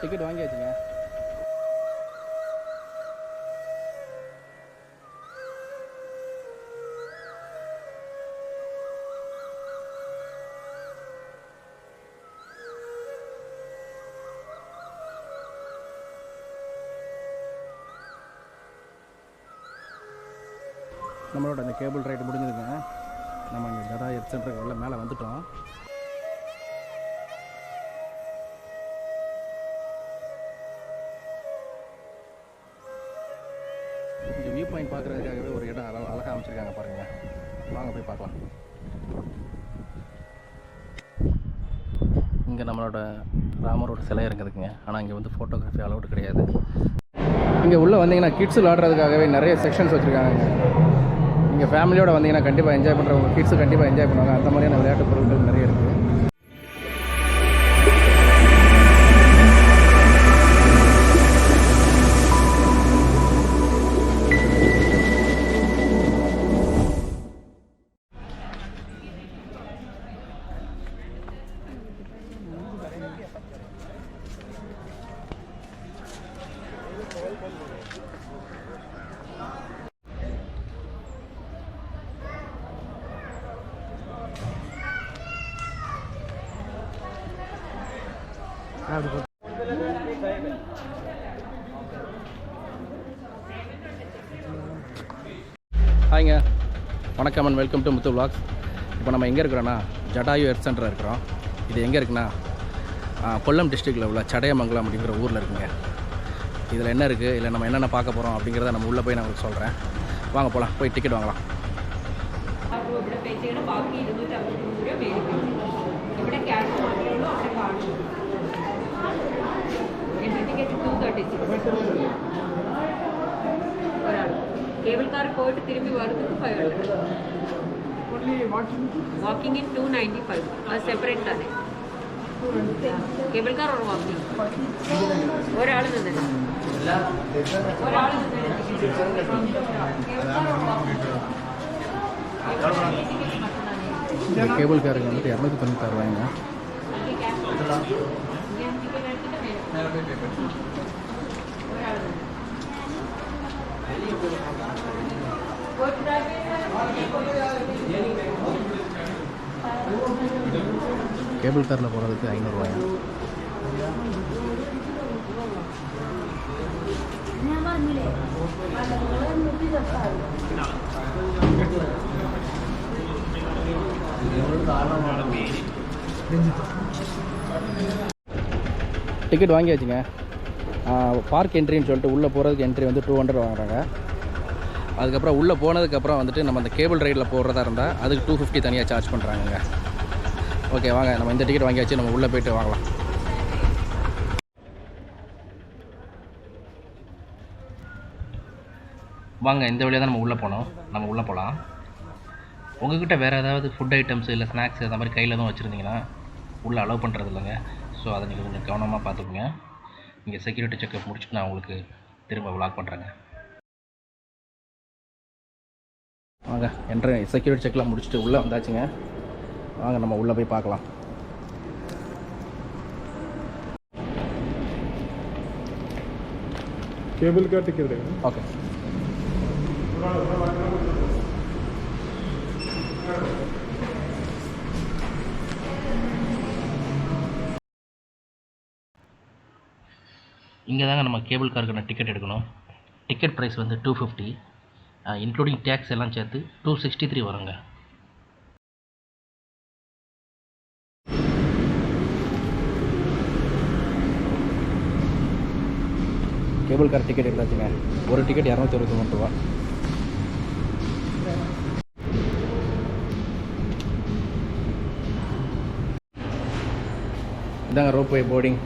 Ticket வாங்கியாச்சுங்க. நம்மளோட அந்த cable ride முடிஞ்சதுங்க. நம்ம இங்கே ஜடா எர்த் சென்டருக்கு உள்ள மேலே வந்துட்டோம். இங்கே வியூ பாயிண்ட் பார்க்குறதுக்காகவே ஒரு இடம் அழகாக அமைச்சிருக்காங்க பாருங்கள். வாங்க போய் பார்க்கலாம். இங்கே நம்மளோட ராமரோட சிலை இருக்குதுங்க. ஆனால் இங்கே வந்து ஃபோட்டோகிராஃபி அலௌடு கிடையாது. இங்கே உள்ளே வந்தீங்கன்னா கிட்ஸ் விளாடுறதுக்காகவே நிறைய செக்ஷன்ஸ் வச்சுருக்காங்க. நீங்கள் ஃபேமிலியோடு வந்தீங்கன்னா கண்டிப்பாக என்ஜாய் பண்ணுறவங்க கிட்ஸு கண்டிப்பாக என்ஜாய் பண்ணுவாங்க. அந்த மாதிரியான விளையாட்டு பொருட்கள் நிறைய இருக்குது. ஹாய்ங்க, வணக்கம் and welcome to Muthu vlogs. இப்போ நம்ம எங்கே இருக்கிறோன்னா ஜடாயு எர்த் சென்டர் இருக்கிறோம். இது எங்கே இருக்குன்னா கொல்லம் டிஸ்ட்ரிக்டில் உள்ள சடையமங்கலம் அப்படிங்கிற ஊரில் இருக்குங்க. இதில் என்ன இருக்குது, இல்லை நம்ம என்னென்ன பார்க்க போகிறோம் அப்படிங்கிறத நம்ம உள்ளே போய் நான் உங்களுக்கு சொல்கிறேன். வாங்க போகலாம், போய் டிக்கெட் வாங்கலாம். கேபிள் கார் போயிட்டு திரும்பி வரதுக்கு 500. Walking in 295. அது செப்பரேட் தானே. கேபிள் கார் ஒரு வாக்கிங் ஒராள் തന്നെ கேபிள் காருக்கு வந்துட்டு 296 ரூபாய்ங்க. கேபிள் காரில் போகிறதுக்கு 500 ரூபாயா? டிக்கெட் வாங்கியாச்சுங்க. பார்க் என்ட்ரின்னு சொல்லிட்டு உள்ளே போகிறதுக்கு என்ட்ரி வந்து 200 வாங்குறாங்க. அதுக்கப்புறம் உள்ளே போனதுக்கப்புறம் வந்துட்டு நம்ம அந்த கேபிள் ரைடில் போடுறதா இருந்தால் அதுக்கு 250 தனியாக சார்ஜ் பண்ணுறாங்க. ஓகே வாங்க, நம்ம இந்த டிக்கெட் வாங்கியாச்சு, நம்ம உள்ளே போய்ட்டு வாங்கலாம். வாங்க, இந்த வழியாக தான் நம்ம உள்ளே போனோம். நம்ம உள்ளே போகலாம். உங்கள்கிட்ட வேறு ஏதாவது ஃபுட் ஐட்டம்ஸ் இல்லை ஸ்நாக்ஸ் அந்த மாதிரி கையில் எதுவும் வச்சுருந்தீங்கன்னா உள்ளே அலோவ் பண்ணுறது இல்லைங்க. ஸோ அதை நீங்கள் கொஞ்சம் கவனமாக பார்த்துக்குங்க. இங்கே செக்யூரிட்டி செக்அப் முடிச்சுட்டு நான் உங்களுக்கு திரும்ப விளாக் பண்ணுறேங்க. வாங்க, செக்யூரிட்டி செக்லாம் முடிச்சுட்டு உள்ளே வந்தாச்சுங்க. வாங்க நம்ம உள்ளே போய் பார்க்கலாம். Cable car ticket okay. இங்கே தாங்க நம்ம கேபிள் காருக்கான டிக்கெட் எடுக்கணும். டிக்கெட் ப்ரைஸ் வந்து 250, இன்க்ளூடிங் டேக்ஸ் எல்லாம் சேர்த்து 263 வருங்க. கேபிள் கார் டிக்கெட் எடுத்தாச்சுங்க. ஒரு டிக்கெட் 263 ரூபா. இதாங்க ரோப் வே போர்டிங்.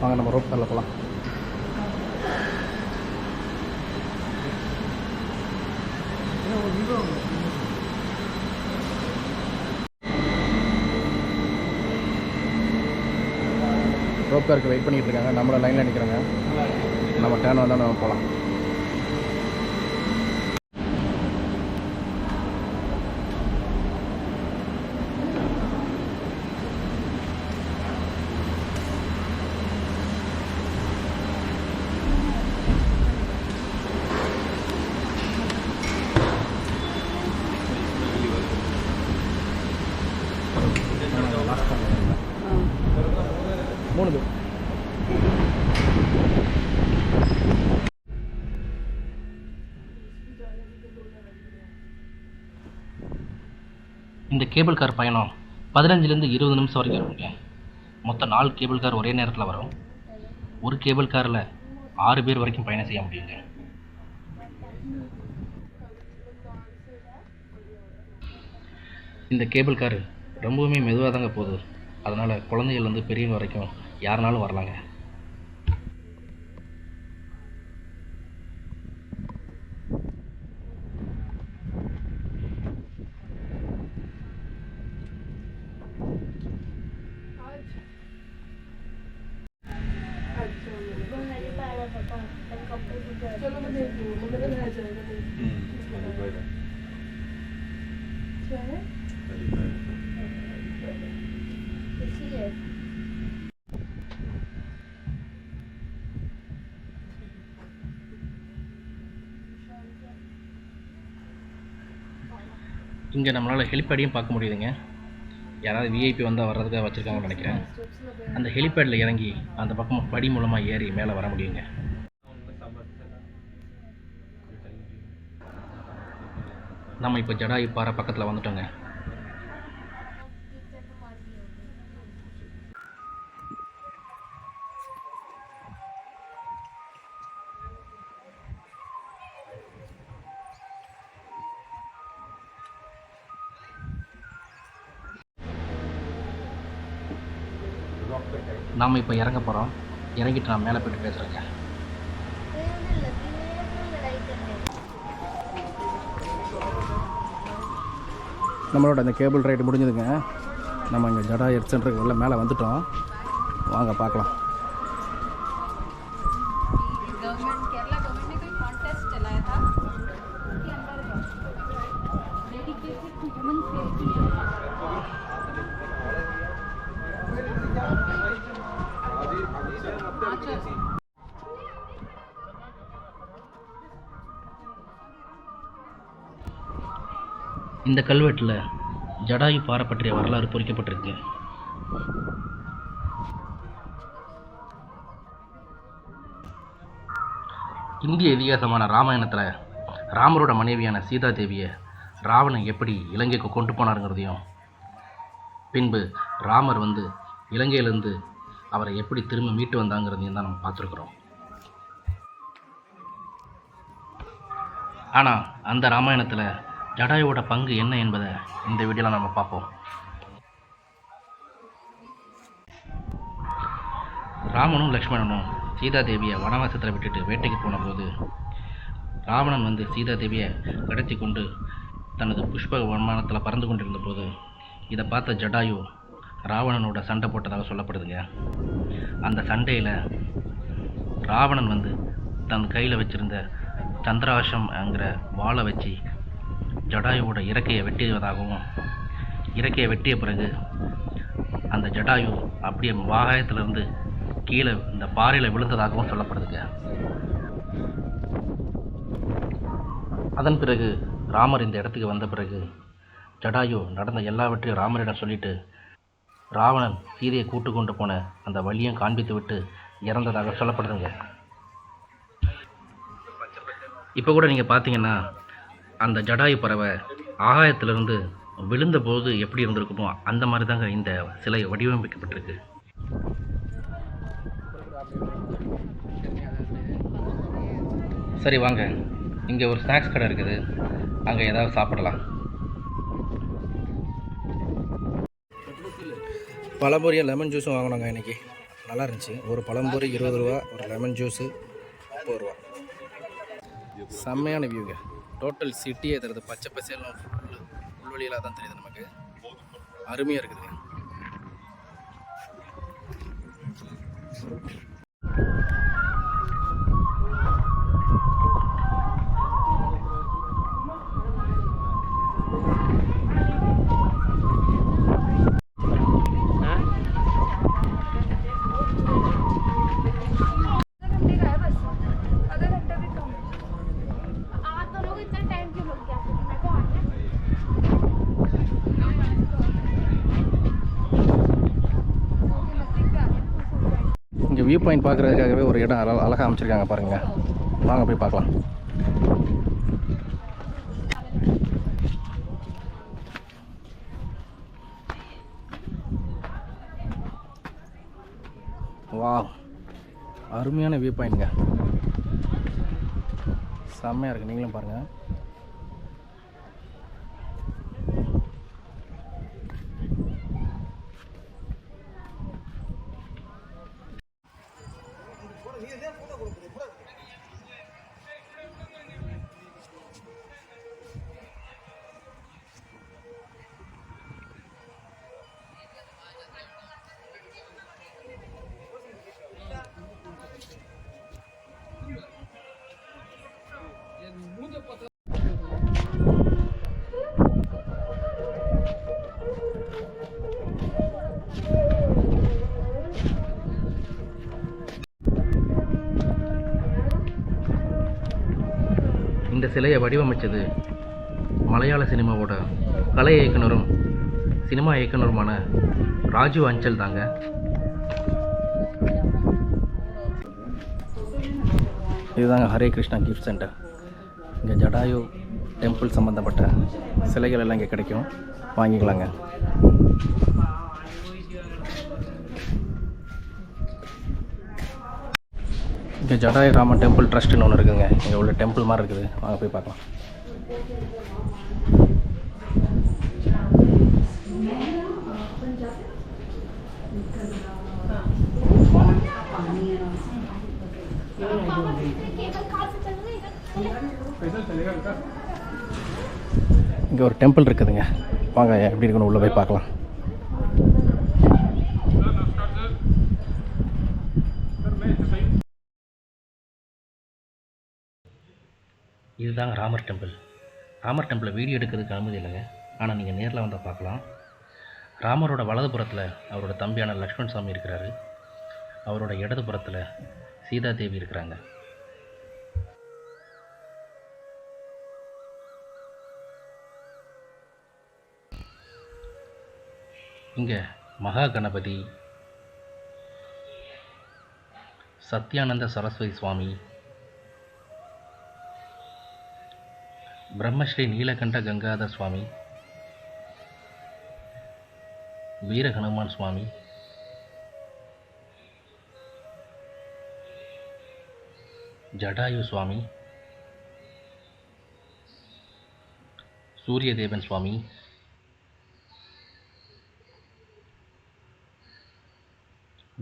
வாங்க நம்ம ரோப் காரில் போகலாம். ரோப் காருக்கு வெயிட் பண்ணிகிட்டு இருக்காங்க. நம்மள லைனில் நிற்கிறாங்க. நம்ம டேர்ன் வந்தால் நம்ம போகலாம். 3 பேர். இந்த கேபிள் கார் பயணம் 15லேருந்து 20 நிமிஷம் வரைக்கும் இருக்குங்க. மொத்தம் 4 கேபிள் கார் ஒரே நேரத்தில் வரும். ஒரு கேபிள் காரில் 6 பேர் வரைக்கும் பயணம் செய்ய முடியுங்க. இந்த கேபிள் கார் ரொம்பவுமே மெதுவாக தாங்க போகுது. அதனால் குழந்தைகள்லேருந்து பெரியவங்க வரைக்கும் யாருனாலும் வரலாங்க. இங்கே நம்மளால் ஹெலிபேடையும் பார்க்க முடியுதுங்க. யாராவது விஐபி வந்தால் வர்றதுக்காக வச்சுருக்காங்கன்னு நினைக்கிறேன். அந்த ஹெலிபேடில் இறங்கி அந்த பக்கம் படி மூலமாக ஏறி மேலே வர முடியுங்க. நம்ம இப்போ ஜடாயு பாறை பக்கத்தில் வந்துட்டோங்க. நாம் இப்போ இறங்க போகிறோம். இறங்கிட்டு நான் மேலே போய்ட்டு பேசுகிறேங்க. நம்மளோட அந்த கேபிள் ரைடு முடிஞ்சதுங்க. நம்ம இங்கே ஜடாயு எர்த் சென்டருக்கு எல்லாம் மேலே வந்துட்டோம். வாங்க பார்க்கலாம். இந்த கல்வெட்டில் ஜடாயு பாறை பற்றிய வரலாறு பொறிக்கப்பட்டிருக்கு. இந்திய இதிகாசமான ராமாயணத்தில் ராமரோட மனைவியான சீதா தேவியை ராவணன் எப்படி இலங்கைக்கு கொண்டு போனாருங்கிறதையும், பின்பு ராமர் இலங்கையிலேருந்து அவரை எப்படி திரும்ப மீட்டு வந்தாங்கிறதையும் தான் நம்ம பார்த்துருக்குறோம். ஆனால் அந்த ராமாயணத்தில் ஜடாயுவோட பங்கு என்ன என்பதை இந்த வீடியோவில் நம்ம பார்ப்போம். ராமனும் லக்ஷ்மணனும் சீதா தேவியை வனவாசத்தில் விட்டுட்டு வேட்டைக்கு போன போது ராவணன் சீதா தேவியை கடத்தி கொண்டு தனது புஷ்ப விமானத்தில் பறந்து கொண்டிருந்த போது இதை பார்த்த ஜடாயு ராவணனோட சண்டை போட்டதாக சொல்லப்படுதுங்க. அந்த சண்டையில் ராவணன் தன் கையில் வச்சுருந்த சந்திராசம்ங்கிற வாளை வச்சு ஜடாயுவோட இறக்கையை வெட்டியதாகவும், இறக்கையை வெட்டிய பிறகு அந்த ஜடாயு அப்படியே வாகாயத்திலிருந்து கீழே இந்த பாறையில் விழுந்ததாகவும் சொல்லப்படுதுங்க. அதன் பிறகு ராமர் இந்த இடத்துக்கு வந்த பிறகு ஜடாயு நடந்த எல்லாவற்றையும் ராமரிடம் சொல்லிட்டு ராவணன் சீதையை கூட்டு கொண்டு போன அந்த வழியும் காண்பித்து விட்டு இறந்ததாக சொல்லப்படுதுங்க. இப்போ கூட நீங்கள் பார்த்தீங்கன்னா அந்த ஜடாயு பறவை ஆகாயத்திலிருந்து விழுந்தபோது எப்படி இருந்திருக்குமோ அந்த மாதிரி தாங்க இந்த சிலை வடிவமைக்கப்பட்டிருக்கு. சரி வாங்க, இங்கே ஒரு ஸ்நாக்ஸ் கடை இருக்குது, அங்கே ஏதாவது சாப்பிடலாம். பழம்பொரியும் லெமன் ஜூஸும் வாங்கினாங்க இன்றைக்கி. நல்லா இருந்துச்சு. ஒரு பழம்பொரி 20 ரூபா, ஒரு லெமன் ஜூஸு 30 ரூபா. செம்மையான வியூங்க. டோட்டல் சிட்டியே தெரியுது. பச்சை பசேலும் புல்வெளியெல்லாம் தான் தெரியுது நமக்கு. அருமையாக இருக்குதுங்க. வியூ பாயிண்ட் பார்க்குறதுக்காகவே ஒரு இடம் அழகாக அமைச்சிருக்காங்க பாருங்கள். வாங்க போய் பார்க்கலாம். வாவ், அருமையான வியூ பாயிண்ட்ங்க, செம்மையாக இருக்குது. நீங்களும் பாருங்கள். இந்த சிலையை வடிவமைச்சது மலையாள சினிமாவோட கலை இயக்குனரும் சினிமா இயக்குனருமான ராஜு அஞ்சல் தாங்க. இதுதாங்க ஹரே கிருஷ்ணா கிஃப்ட் சென்டர். இங்கே ஜடாயு டெம்பிள் சம்மந்தப்பட்ட சிலைகள் எல்லாம் இங்கே கிடைக்கும், வாங்கிக்கலாங்க. இங்கே ஜடாயு ராமன் டெம்பிள் ட்ரஸ்ட்டுன்னு ஒன்று இருக்குதுங்க. இங்கே உள்ள டெம்பிள் மாதிரி இருக்குது, வாங்க போய் பார்க்கலாம். இங்கே ஒரு டெம்பிள் இருக்குதுங்க, வாங்க எப்படி இருக்குன்னு உள்ளே போய் பார்க்கலாம். இதுதாங்க ராமர் டெம்பிள். ராமர் டெம்பிளை வீடியோ எடுக்கிறதுக்கு அனுமதி இல்லைங்க, ஆனால் நீங்கள் நேரில் வந்தால் பார்க்கலாம். ராமரோட வலதுபுறத்தில் அவரோட தம்பியான லக்ஷ்மண் சாமி இருக்கிறாரு. அவரோட இடதுபுறத்தில் சீதா தேவி இருக்கிறாங்க. இங்கே மகா கணபதி, சத்யானந்த சரஸ்வதி சுவாமி, பிரம்மஸ்ரீ நீலகண்ட கங்காதர் சுவாமி, வீர ஹனுமான் சுவாமி, ஜடாயு சுவாமி, சூரிய தேவன் சுவாமி,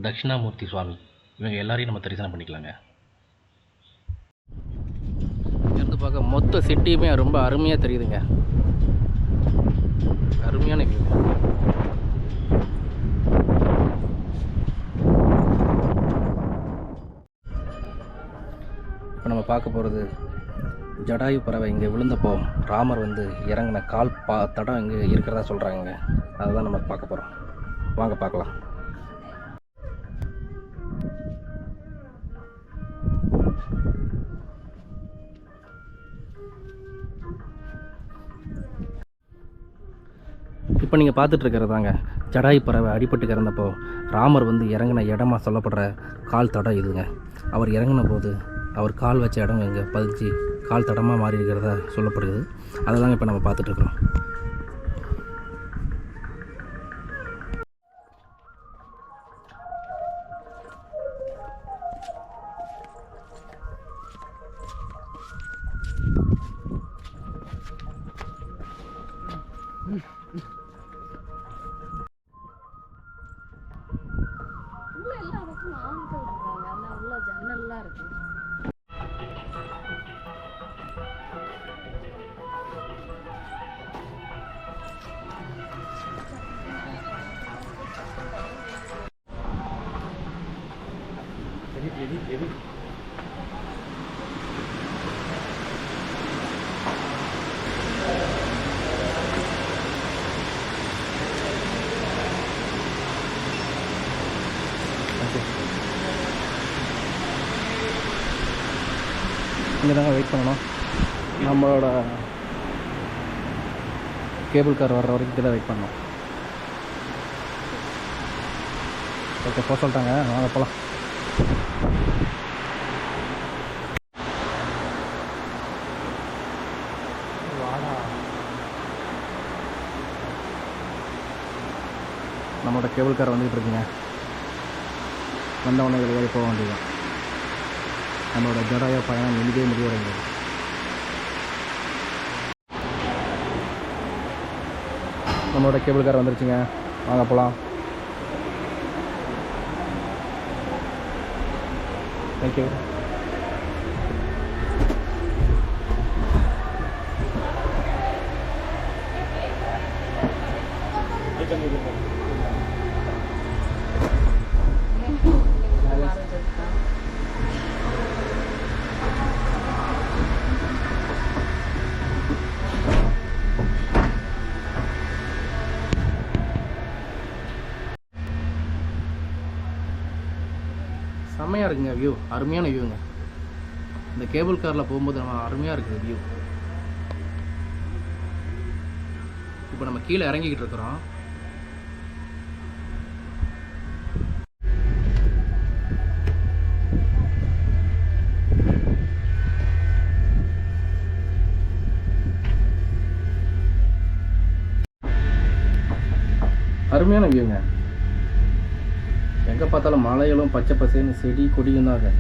தட்சிணாமூர்த்தி சுவாமி, இவங்க எல்லாரையும் நம்ம தரிசனம் பண்ணிக்கலாங்க. இருந்து பார்க்க மொத்த சிட்டியுமே ரொம்ப அருமையாக தெரியுதுங்க, அருமையான வியூ. இப்போ நம்ம பார்க்க போகிறது ஜடாயு பறவை இங்கே விழுந்தப்போ ராமர் வந்து இறங்கின கால் தடம் இங்கே இருக்கிறதா சொல்கிறாங்க. அதை தான் நம்ம பார்க்க போகிறோம், வாங்க பார்க்கலாம். இப்போ நீங்கள் பார்த்துட்ருக்கிறதாங்க ஜடாயு பறவை அடிபட்டு இறந்தப்போ ராமர் வந்து இறங்கின இடமா சொல்லப்படுற கால் தடம் இதுங்க. அவர் இறங்கின போது அவர் கால் வச்ச இடம் இங்கே பதிச்சு கால் தடமாக மாறி இருக்கிறதா சொல்லப்படுது. அதெல்லாம் இப்போ நம்ம பார்த்துட்ருக்குறோம். ஜன்னல்லாம் இருக்கு. இங்கே தாங்க வெயிட் பண்ணணும். நம்மளோட கேபிள் கார் வர்ற வரைக்கும் இதில் வெயிட் பண்ணணும். ஓகே, போக சொல்லிட்டாங்க, வாங்க போகலாம். நம்மளோட கேபிள் கார் வந்துக்கிட்டு இருக்குங்க. வந்தவொடனே இதில் ஏறி போக வேண்டியதான். நம்மளோட ஜடாயோ பயணம் இனிதே முடிவடைந்தது. நம்மளோட கேபிள் கார் வந்துருச்சுங்க. வாங்க போகலாம். தேங்க்யூ. செம்மையாக இருக்குங்க வியூ. அருமையான வியூங்க. இந்த கேபிள் காரில் போகும்போது நம்ம அருமையாக இருக்குது வியூ. இப்போ நம்ம கீழே இறங்கிக்கிட்டு இருக்கிறோம். அருமையான வியூங்க. எங்கே பார்த்தாலும் மலைகளும் பச்சை பசேன்னு செடி கொடியும் தான் இருக்கு.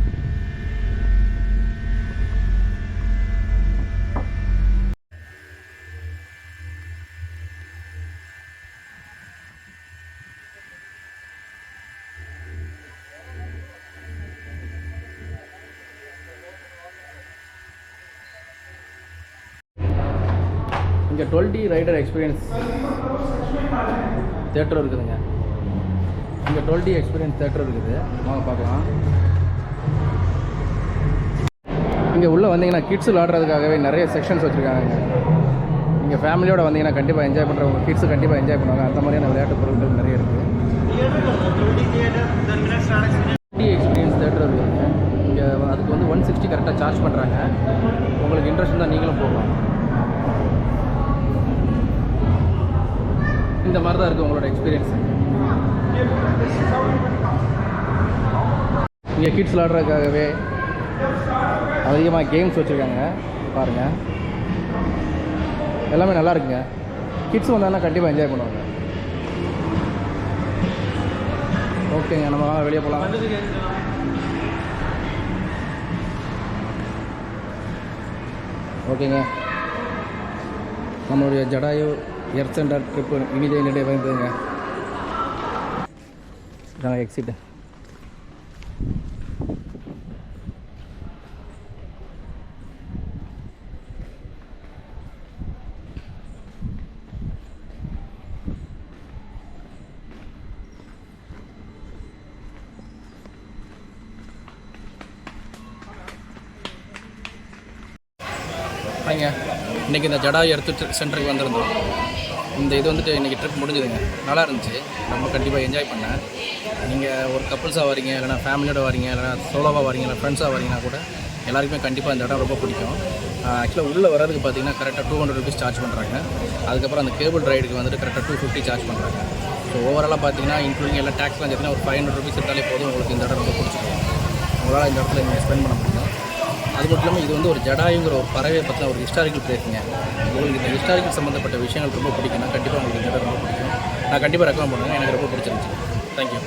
இங்கே 12D ரைடர் எக்ஸ்பீரியன்ஸ் தேட்டர் இருக்குதுங்க. இங்கே 12D எக்ஸ்பீரியன்ஸ் தேட்டர் இருக்குது. வாங்க பார்க்கலாம். இங்கே உள்ளே வந்தீங்கன்னா கிட்ஸ் விளாடுறதுக்காகவே நிறைய செக்ஷன்ஸ் வச்சுருக்காங்க. நீங்கள் ஃபேமிலியோடு வந்தீங்கன்னா கண்டிப்பாக என்ஜாய் பண்ணுறவங்க கிட்ஸு கண்டிப்பாக என்ஜாய் பண்ணுவாங்க. அந்த மாதிரியான விளையாட்டு பொருட்கள் நிறைய இருக்குது. 12D எக்ஸ்பீரியன்ஸ் தேட்டர் இருக்குதுங்க. இங்கே அதுக்கு வந்து 160 கரெக்டாக சார்ஜ் பண்ணுறாங்க. உங்களுக்கு இன்ட்ரெஸ்ட் இருந்தால் நீங்களும் போகலாம். இந்த மாதிரி தான் இருக்குது உங்களோட எக்ஸ்பீரியன்ஸ். இங்கே கிட்ஸ் விளாடுறதுக்காகவே அதிகமாக கேம்ஸ் வச்சுருக்காங்க. பாருங்கள், எல்லாமே நல்லா இருக்குங்க. கிட்ஸ் வந்தாங்கன்னா கண்டிப்பாக என்ஜாய் பண்ணுவாங்க. ஓகேங்க, நம்ம வாங்க வெளியே போகலாம். ஓகேங்க, நம்மளுடைய ஜடாயு எர்த் சென்டர் ட்ரிப்பு இனிதே நிறைவடைந்ததுங்க. இதான் எக்ஸிட்டு. ஹாய்ங்க, இன்றைக்கி இந்த ஜடாயு எர்த் சென்டருக்கு வந்திருந்தோம். இந்த இது வந்துட்டு இன்றைக்கி ட்ரிப் முடிஞ்சுதுங்க. நல்லா இருந்துச்சு. ரொம்ப கண்டிப்பாக என்ஜாய் பண்ணேன். நீங்கள் ஒரு கப்புள்ஸாக வரீங்க, இல்லைனா ஃபேமிலியோட வரீங்க, இல்லைனா சோலோவாக வரீங்க, இல்லை ஃப்ரெண்ட்ஸாக வரீங்கன்னா கூட எல்லாருக்குமே கண்டிப்பாக இந்த இடம் ரொம்ப பிடிக்கும். ஆக்சுவலாக உள்ளே வரதுக்கு பார்த்தீங்கன்னா கரெக்டாக 200 ருபீஸ் சார்ஜ் பண்ணுறாங்க. அதுக்கப்புறம் அந்த கேபிள் ரைடுக்கு வந்துட்டு கரெக்டாக 250 சார்ஜ் பண்ணுறாங்க. ஸோ ஓவராலாக பார்த்தீங்கன்னா இன்க்ளூடிங் எல்லாம் டேக்ஸ்லாம் சேர்த்திங்கன்னா ஒரு 500 ருபீஸ் இருந்தாலே போதும். உங்களுக்கு இந்த இடம் ரொம்ப பிடிச்சிருக்கும். உங்களால் இந்த இடத்துல நீங்கள் ஸ்பெண்ட் பண்ண முடியும். அது மட்டும் இல்லாமல் இது வந்து ஒரு ஜடாயுங்கிற ஒரு பறவையை பற்றின ஒரு ஹிஸ்டாரிக்கல் பிளேஸுங்க. உங்களுக்கு இந்த ஹிஸ்டாரிக்கல் சம்மந்தப்பட்ட விஷயங்கள் ரொம்ப பிடிக்குன்னா கண்டிப்பாக உங்களுக்கு இந்த இடம் ரொம்ப பிடிக்கும். நான் கண்டிப்பாக ரெக்கமெண்ட் பண்ணுவேன். எனக்கு ரொம்ப பிடிச்சிருந்துச்சு. தேங்க்யூ.